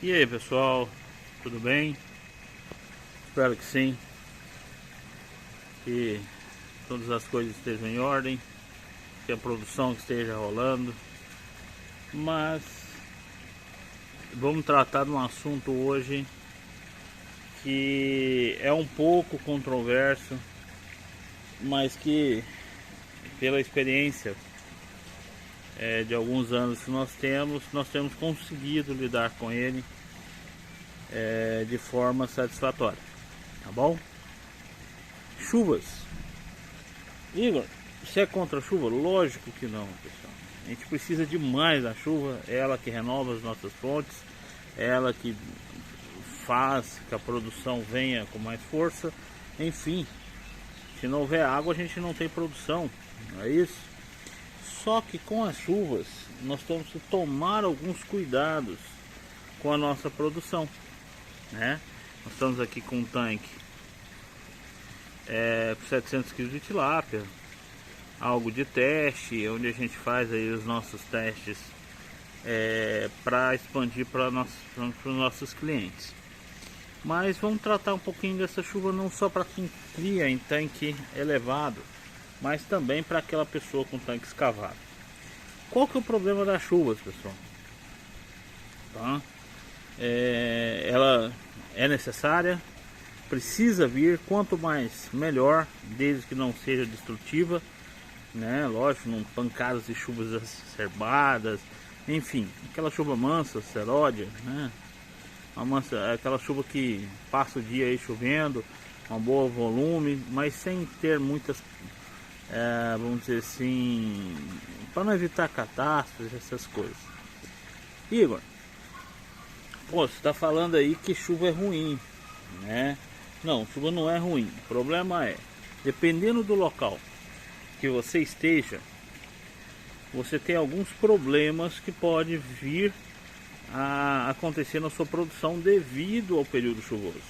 E aí pessoal, tudo bem? Espero que sim, que todas as coisas estejam em ordem, que a produção esteja rolando. Mas vamos tratar de um assunto hoje que é um pouco controverso, mas que pela experiência de alguns anos que nós temos conseguido lidar com ele de forma satisfatória, tá bom? Chuvas. Igor, você é contra a chuva? Lógico que não, pessoal. A gente precisa demais da chuva, é ela que renova as nossas fontes, é ela que faz que a produção venha com mais força. Enfim, se não houver água a gente não tem produção, não é isso? Só que com as chuvas nós temos que tomar alguns cuidados com a nossa produção, né? Nós estamos aqui com um tanque com 700 kg de tilápia, algo de teste, onde a gente faz aí os nossos testes para expandir para os nossos clientes. Mas vamos tratar um pouquinho dessa chuva não só para quem cria em tanque elevado, mas também para aquela pessoa com tanque escavado. Qual que é o problema das chuvas, pessoal? Tá? Ela é necessária, precisa vir, quanto mais melhor, desde que não seja destrutiva, né? Lógico, não pancadas de chuvas exacerbadas, enfim, aquela chuva mansa, seródia, né? Aquela chuva que passa o dia aí chovendo, um bom volume, mas sem ter muitas, vamos dizer assim, para não evitar catástrofes, essas coisas. Igor, pô, você está falando aí que chuva é ruim, né? Não, chuva não é ruim. O problema é, dependendo do local que você esteja, você tem alguns problemas que pode vir a acontecer na sua produção devido ao período chuvoso.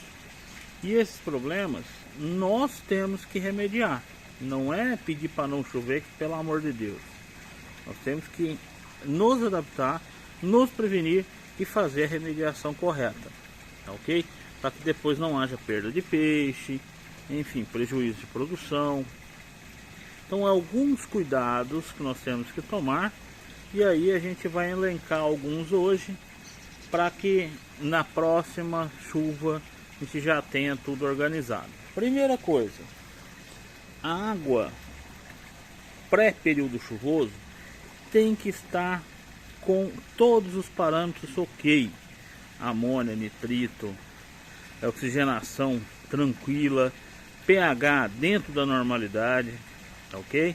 E esses problemas nós temos que remediar. Não é pedir para não chover, que pelo amor de Deus. Nós temos que nos adaptar, nos prevenir e fazer a remediação correta, tá ok? Para que depois não haja perda de peixe, enfim, prejuízo de produção. Então, alguns cuidados que nós temos que tomar, e aí a gente vai elencar alguns hoje, para que na próxima chuva a gente já tenha tudo organizado. Primeira coisa, a água pré-período chuvoso tem que estar com todos os parâmetros ok. Amônia, nitrito, oxigenação tranquila, pH dentro da normalidade, ok?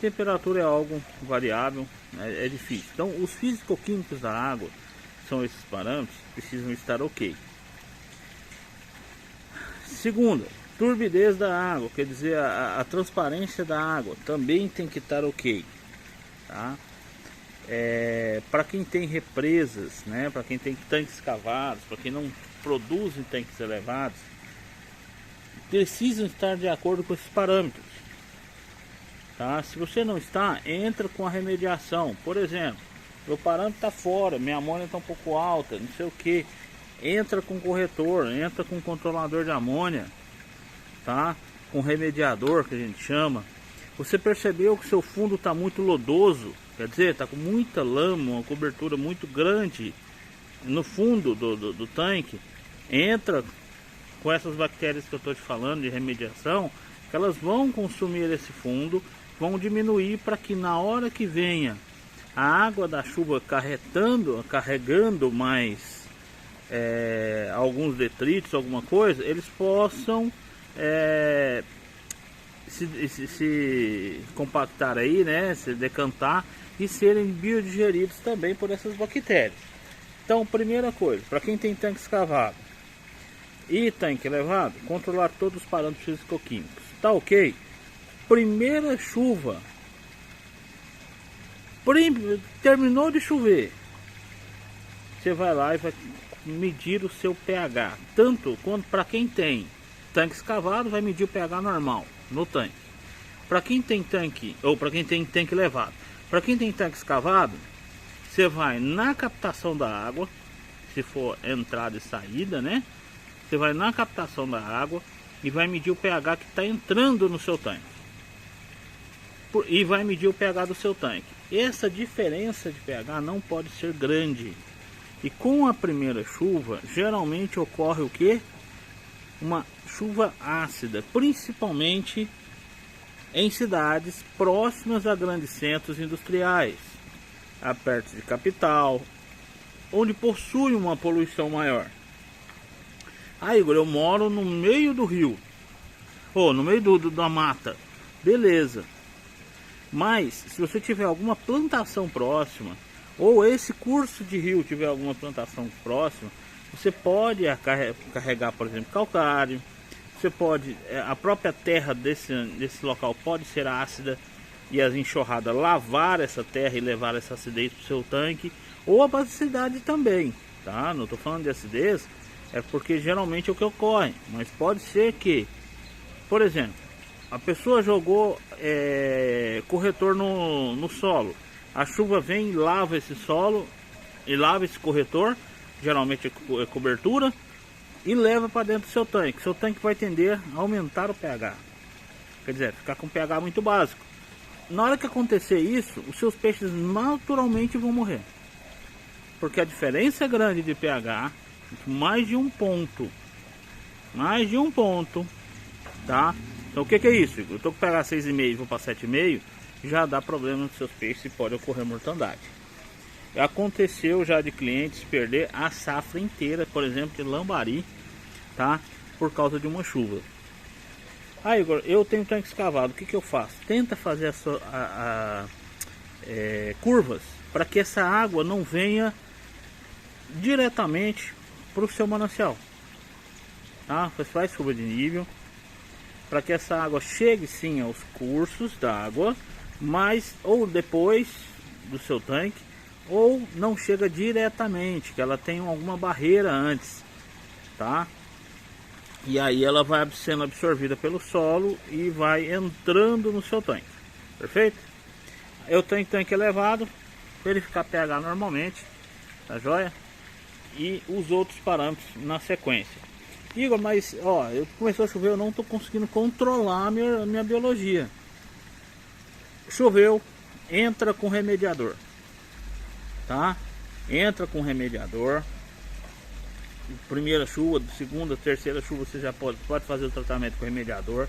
Temperatura é algo variável, é difícil. Então, os físico-químicos da água, são esses parâmetros, precisam estar ok. Segunda, turbidez da água, quer dizer, a transparência da água também tem que estar ok, tá? Para quem tem represas, né, para quem tem tanques cavados, para quem não produz em tanques elevados, precisam estar de acordo com esses parâmetros, tá? Se você não está, entra com a remediação. Por exemplo, meu parâmetro está fora, minha amônia está um pouco alta, não sei o que, entra com corretor, entra com controlador de amônia, tá? Com remediador, que a gente chama. Você percebeu que seu fundo está muito lodoso, quer dizer, está com muita lama, uma cobertura muito grande no fundo do tanque, entra com essas bactérias que eu estou te falando de remediação, que elas vão consumir esse fundo, vão diminuir para que na hora que venha a água da chuva carregando mais alguns detritos, alguma coisa, eles possam se compactar aí, né, se decantar e serem biodigeridos também por essas bactérias. Então, primeira coisa, para quem tem tanque escavado e tanque elevado, controlar todos os parâmetros físico-químicos. Tá ok? Primeira chuva, terminou de chover, você vai lá e vai medir o seu pH, tanto quanto para quem tem tanque escavado, vai medir o pH normal no tanque. Para quem tem tanque, ou para quem tem tanque elevado, para quem tem tanque escavado, você vai na captação da água, se for entrada e saída, né? Você vai na captação da água e vai medir o pH que está entrando no seu tanque. E vai medir o pH do seu tanque. Essa diferença de pH não pode ser grande. E com a primeira chuva, geralmente ocorre o que? Uma chuva ácida, principalmente em cidades próximas a grandes centros industriais, perto de capital, onde possui uma poluição maior. Ah, Igor, eu moro no meio do rio, ou no meio da mata, beleza. Mas se você tiver alguma plantação próxima, ou esse curso de rio tiver alguma plantação próxima, você pode carregar, por exemplo, calcário. Você pode, a própria terra desse local pode ser ácida e as enxurradas lavar essa terra e levar essa acidez para o seu tanque, ou a basicidade também, tá? Não estou falando de acidez, é porque geralmente é o que ocorre, mas pode ser que, por exemplo, a pessoa jogou corretor no solo, a chuva vem e lava esse solo e lava esse corretor, geralmente é cobertura, e leva para dentro do seu tanque. Seu tanque vai tender a aumentar o pH, quer dizer, ficar com pH muito básico. Na hora que acontecer isso, os seus peixes naturalmente vão morrer, porque a diferença é grande de pH, mais de um ponto, tá? Então o que é isso? Eu estou com pH 6,5 e vou para 7,5, já dá problema nos seus peixes e pode ocorrer mortandade. Aconteceu já de clientes perder a safra inteira, por exemplo, de lambari, tá? Por causa de uma chuva. Ah, Igor, eu tenho tanque escavado, o que eu faço? Tenta fazer curvas para que essa água não venha diretamente para o seu manancial, tá? Você faz curva de nível para que essa água chegue sim aos cursos d'água, mas ou depois do seu tanque, ou não chega diretamente, que ela tem alguma barreira antes, tá? E aí ela vai sendo absorvida pelo solo e vai entrando no seu tanque, perfeito? Eu tenho tanque elevado, verificar pH normalmente, tá joia? E os outros parâmetros na sequência. Igor, mas ó, começou a chover, eu não estou conseguindo controlar a minha biologia. Choveu, entra com remediador, tá? Entra com remediador. Primeira chuva, segunda, terceira chuva, você já pode fazer o tratamento com remediador.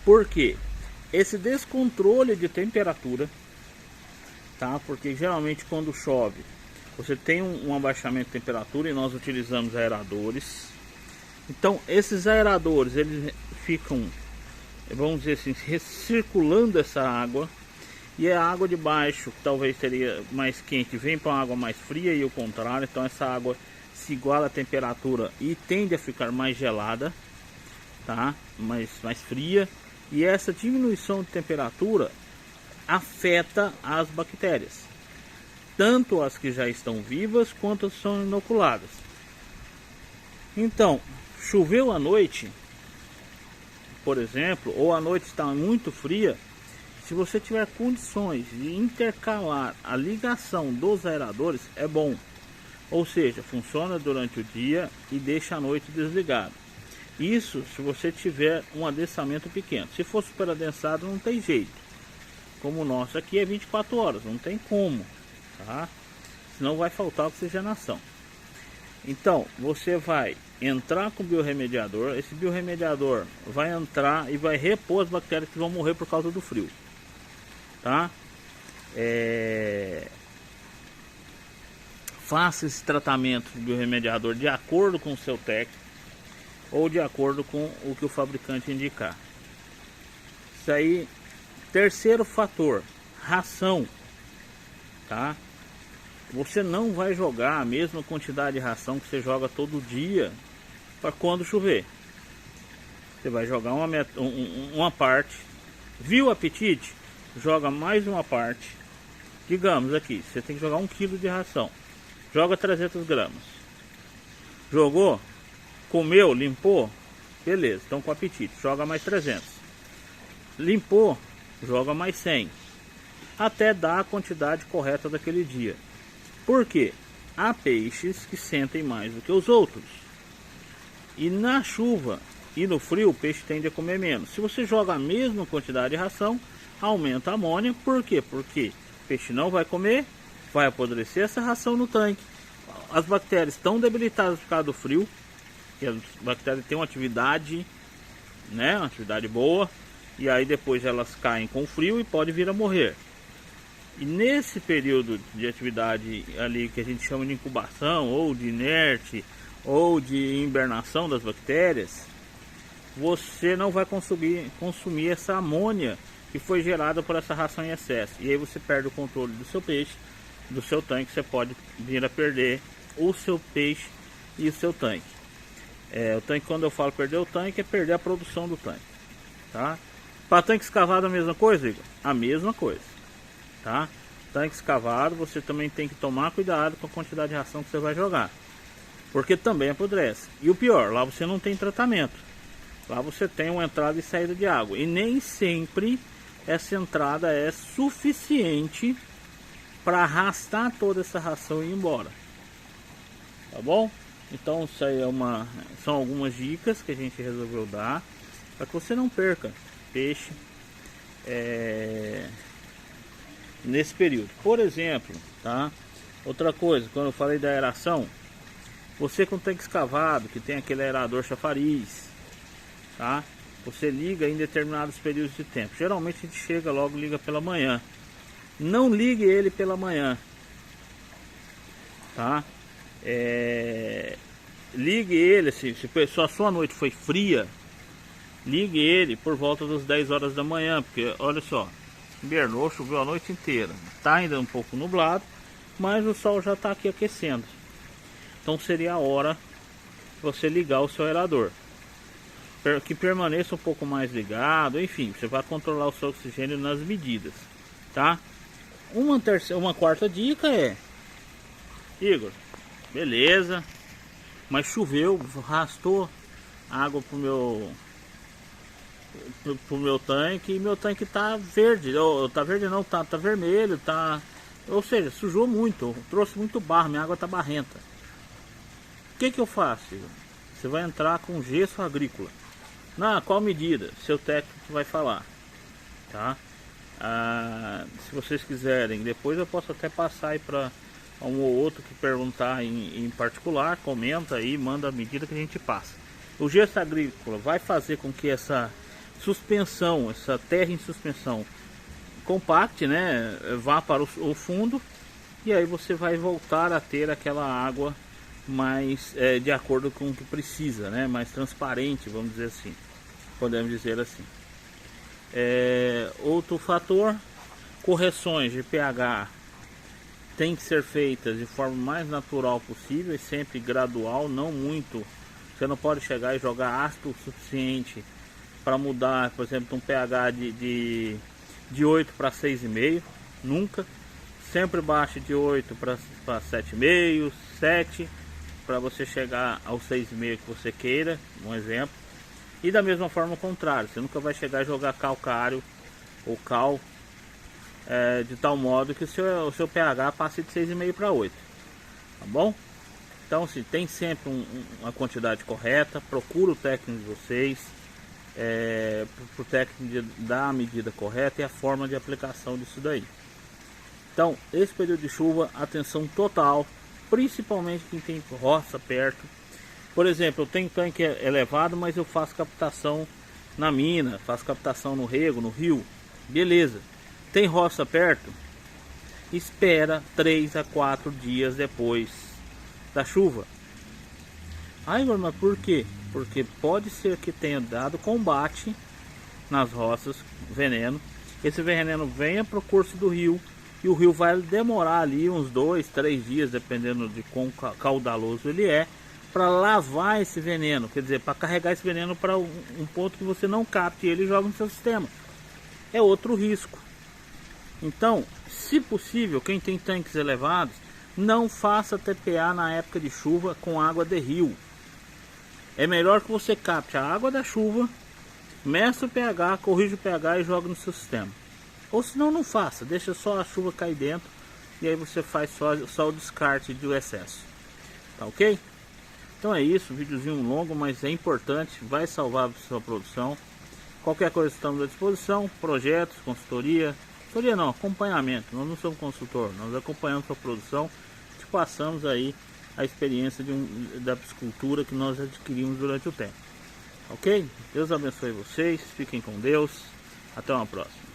Porque esse descontrole de temperatura, tá? Porque geralmente quando chove, você tem um abaixamento de temperatura e nós utilizamos aeradores. Então esses aeradores, eles ficam, vamos dizer assim, recirculando essa água. E a água de baixo, que talvez seria mais quente, vem para uma água mais fria e o contrário. Então essa água se iguala a temperatura e tende a ficar mais gelada, tá? Mais fria. E essa diminuição de temperatura afeta as bactérias, tanto as que já estão vivas quanto as que são inoculadas. Então, choveu à noite, por exemplo, ou a noite está muito fria, se você tiver condições de intercalar a ligação dos aeradores, é bom. Ou seja, funciona durante o dia e deixa a noite desligado. Isso se você tiver um adensamento pequeno. Se for super adensado, não tem jeito. Como o nosso aqui é 24 horas, não tem como, tá? Senão vai faltar oxigenação. Então, você vai entrar com o biorremediador. Esse biorremediador vai entrar e vai repor as bactérias que vão morrer por causa do frio, tá? Faça esse tratamento de biorremediador de acordo com o seu técnico ou de acordo com o que o fabricante indicar. Isso aí. Terceiro fator, ração, tá? Você não vai jogar a mesma quantidade de ração que você joga todo dia para quando chover. Você vai jogar uma parte. Viu o apetite? Joga mais uma parte. Digamos aqui, você tem que jogar 1 kg de ração. Joga 300 gramas. Jogou? Comeu? Limpou? Beleza, então com apetite. Joga mais 300. Limpou? Joga mais 100. Até dar a quantidade correta daquele dia. Por quê? há peixes que sentem mais do que os outros. E na chuva e no frio o peixe tende a comer menos. Se você joga a mesma quantidade de ração, aumenta a amônia. Por quê? Porque o peixe não vai comer, vai apodrecer essa ração no tanque. As bactérias estão debilitadas por causa do frio, que as bactérias têm uma atividade, né, uma atividade boa, e aí depois elas caem com o frio e pode vir a morrer. E nesse período de atividade ali que a gente chama de incubação, ou de inerte, ou de hibernação das bactérias, você não vai consumir essa amônia que foi gerada por essa ração em excesso. E aí você perde o controle do seu peixe, do seu tanque. Você pode vir a perder o seu peixe e o seu tanque. O tanque, quando eu falo perder o tanque, é perder a produção do tanque, tá? Para tanque escavado a mesma coisa, Igor? A mesma coisa, tá? Tanque escavado, você também tem que tomar cuidado com a quantidade de ração que você vai jogar, porque também apodrece. E o pior, lá você não tem tratamento. Lá você tem uma entrada e saída de água, e nem sempre essa entrada é suficiente para arrastar toda essa ração e ir embora, tá bom? Então isso aí são algumas dicas que a gente resolveu dar para que você não perca peixe nesse período. Por exemplo, tá? Outra coisa, quando eu falei da aeração, você com tanque escavado, que tem aquele aerador chafariz, tá? Você liga em determinados períodos de tempo. Geralmente a gente chega logo, liga pela manhã. Não ligue ele pela manhã, tá? Ligue ele, se a sua noite foi fria, ligue ele por volta das 10 horas da manhã, porque olha só, invernou, choveu a noite inteira, tá ainda um pouco nublado, mas o sol já está aqui aquecendo. Então seria a hora de você ligar o seu aerador, que permaneça um pouco mais ligado. Enfim, você vai controlar o seu oxigênio nas medidas, tá? Uma quarta dica é: Igor, beleza, mas choveu, arrastou água pro meu tanque, e meu tanque tá verde, ou tá verde não, tá vermelho, ou seja, sujou muito, trouxe muito barro, minha água tá barrenta. O que eu faço, Igor? Você vai entrar com gesso agrícola. Qual medida? Seu técnico vai falar, tá? Se vocês quiserem, depois eu posso até passar aí para um ou outro que perguntar em particular, comenta aí, manda a medida que a gente passa. O gesso agrícola vai fazer com que essa suspensão, essa terra em suspensão compacte, né, vá para o fundo, e aí você vai voltar a ter aquela água mais de acordo com o que precisa, né, mais transparente, vamos dizer assim, podemos dizer assim. Outro fator, correções de pH tem que ser feitas de forma mais natural possível e sempre gradual, não muito. Você não pode chegar e jogar ácido o suficiente para mudar, por exemplo, um pH de 8 para 6,5, nunca. Sempre baixe de 8 para 7,5, 7, para você chegar ao 6,5 que você queira, um exemplo. E da mesma forma o contrário, você nunca vai chegar e jogar calcário ou cal de tal modo que o seu pH passe de 6,5 para 8, tá bom? Então, assim, tem sempre uma quantidade correta. Procura o técnico de vocês, para o técnico dar a medida correta e a forma de aplicação disso daí. Então, esse período de chuva, atenção total, principalmente quem tem roça perto. Por exemplo, eu tenho tanque elevado, mas eu faço captação na mina, faço captação no rego, no rio, beleza. Tem roça perto? Espera 3 a 4 dias depois da chuva. Igor, mas por quê? Porque pode ser que tenha dado combate nas roças, veneno. Esse veneno venha para o curso do rio, e o rio vai demorar ali uns 2, 3 dias, dependendo de quão caudaloso ele é, para lavar esse veneno, quer dizer, para carregar esse veneno para um ponto que você não capte ele e joga no seu sistema. É outro risco. Então, se possível, quem tem tanques elevados, não faça TPA na época de chuva com água de rio. É melhor que você capte a água da chuva, meça o pH, corrija o pH e joga no seu sistema. Ou senão não faça, deixa só a chuva cair dentro e aí você faz só o descarte do excesso, tá ok? Então é isso, videozinho longo, mas é importante, vai salvar a sua produção. Qualquer coisa estamos à disposição, projetos, consultoria não, acompanhamento. Nós não somos consultor, nós acompanhamos a produção, te passamos aí a experiência da piscicultura que nós adquirimos durante o tempo. Ok? Deus abençoe vocês, fiquem com Deus, até uma próxima.